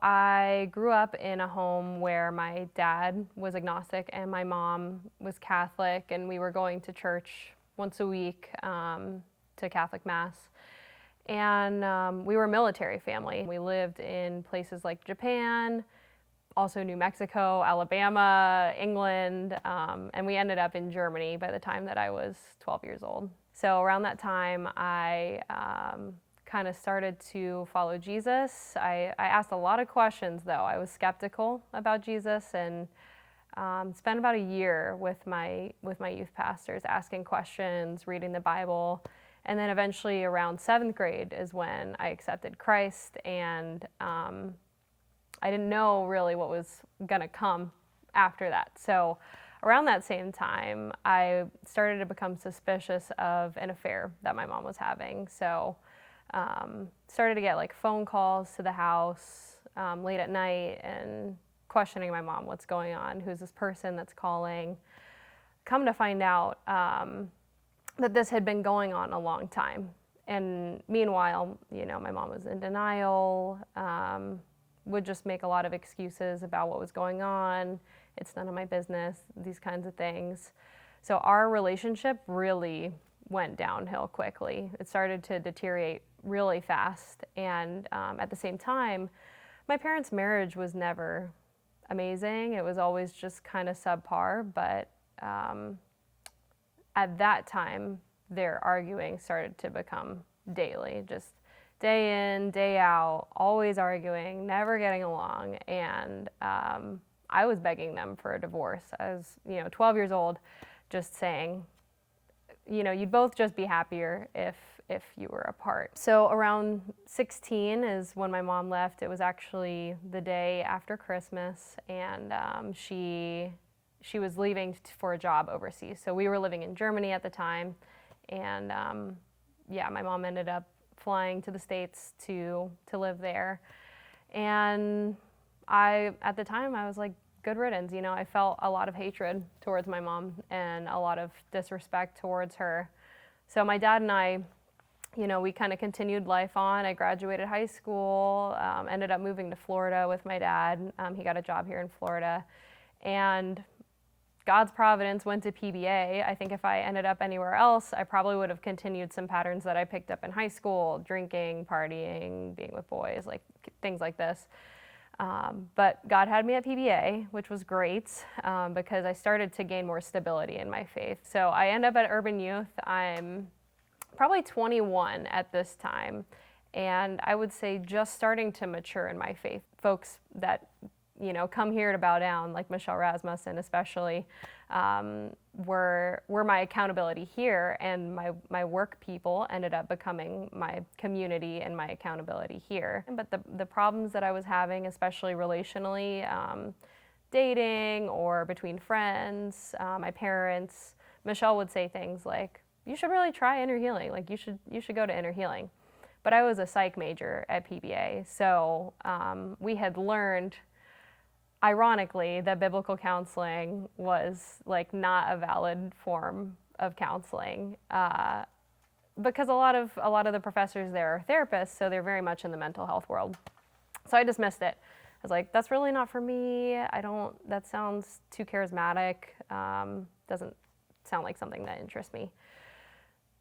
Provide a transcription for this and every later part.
I grew up in a home where my dad was agnostic and my mom was Catholic, and we were going to church once a week to Catholic Mass. And we were a military family. We lived in places like Japan, also New Mexico, Alabama, England, and we ended up in Germany by the time that I was 12 years old. So around that time, I kind of started to follow Jesus. I asked a lot of questions, though. I was skeptical about Jesus, and spent about a year with my youth pastors asking questions, reading the Bible. And then eventually around 7th grade is when I accepted Christ, and I didn't know really what was gonna come after that. So around that same time, I started to become suspicious of an affair that my mom was having. So started to get like phone calls to the house late at night and questioning my mom, what's going on? Who's this person that's calling? Come to find out that this had been going on a long time. And meanwhile, my mom was in denial, would just make a lot of excuses about what was going on. It's none of my business, these kinds of things. So our relationship really went downhill quickly. It started to deteriorate really fast. And at the same time, my parents' marriage was never amazing. It was always just kind of subpar, but at that time, their arguing started to become daily, just day in, day out, always arguing, never getting along. And I was begging them for a divorce. I was, 12 years old, just saying, you'd both just be happier if you were apart. So around 16 is when my mom left. It was actually the day after Christmas, and she was leaving for a job overseas. So we were living in Germany at the time, and my mom ended up flying to the States to live there. And at the time, I was like, good riddance. I felt a lot of hatred towards my mom and a lot of disrespect towards her. So my dad and I, we kind of continued life on. I graduated high school, ended up moving to Florida with my dad. He got a job here in Florida. And God's providence went to PBA. I think if I ended up anywhere else, I probably would have continued some patterns that I picked up in high school, drinking, partying, being with boys, like things like this. But God had me at PBA, which was great because I started to gain more stability in my faith. So I end up at Urban Youth. I'm probably 21 at this time, and I would say just starting to mature in my faith. Folks that come here to bow down, like Michelle Rasmussen especially, were my accountability here, and my work people ended up becoming my community and my accountability here. But the problems that I was having, especially relationally, dating or between friends, my parents, Michelle would say things like, you should really try inner healing, like you should go to inner healing. But I was a psych major at PBA, so we had learned, ironically, that biblical counseling was like not a valid form of counseling because a lot of the professors there are therapists, so they're very much in the mental health world. So I dismissed it. I was like, that's really not for me. That sounds too charismatic. Doesn't sound like something that interests me.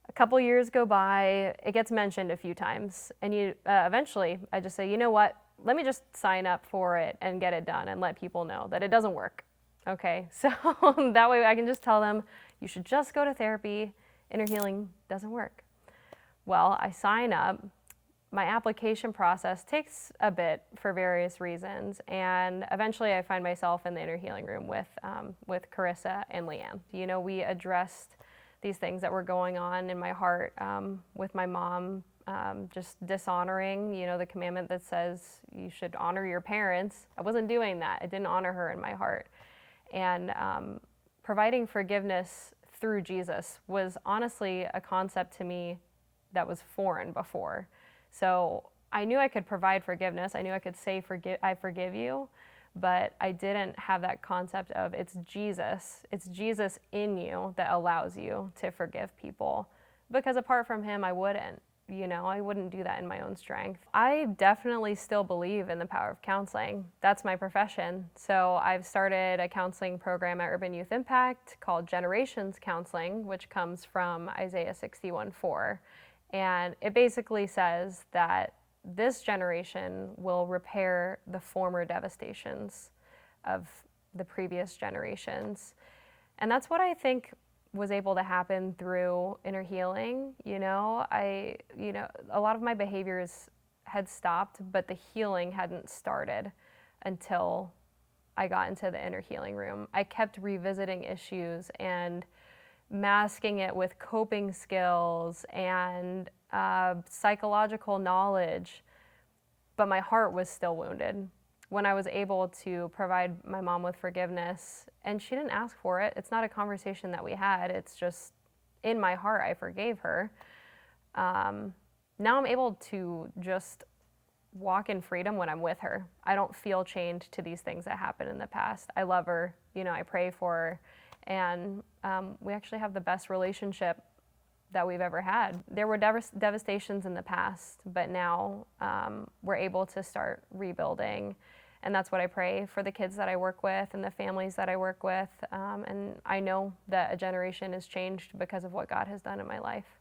A couple years go by, it gets mentioned a few times, and eventually I just say, you know what? Let me just sign up for it and get it done and let people know that it doesn't work. Okay, so that way I can just tell them, you should just go to therapy. Inner healing doesn't work. Well, I sign up. My application process takes a bit for various reasons, and eventually I find myself in the inner healing room with Carissa and Leanne. We addressed these things that were going on in my heart with my mom. Just dishonoring, the commandment that says you should honor your parents. I wasn't doing that. I didn't honor her in my heart. And providing forgiveness through Jesus was honestly a concept to me that was foreign before. So I knew I could provide forgiveness. I knew I could say, I forgive you, but I didn't have that concept of it's Jesus in you that allows you to forgive people. Because apart from him, I wouldn't. I wouldn't do that in my own strength. I definitely still believe in the power of counseling. That's my profession. So I've started a counseling program at Urban Youth Impact called Generations Counseling, which comes from Isaiah 61:4. And it basically says that this generation will repair the former devastations of the previous generations. And that's what I think was able to happen through inner healing. A lot of my behaviors had stopped, but the healing hadn't started until I got into the inner healing room. I kept revisiting issues and masking it with coping skills and psychological knowledge, but my heart was still wounded. When I was able to provide my mom with forgiveness, and she didn't ask for it, it's not a conversation that we had, it's just in my heart I forgave her. Now I'm able to just walk in freedom when I'm with her. I don't feel chained to these things that happened in the past. I love her, I pray for her, and we actually have the best relationship that we've ever had. There were devastations in the past, but now we're able to start rebuilding. And that's what I pray for the kids that I work with and the families that I work with. And I know that a generation is changed because of what God has done in my life.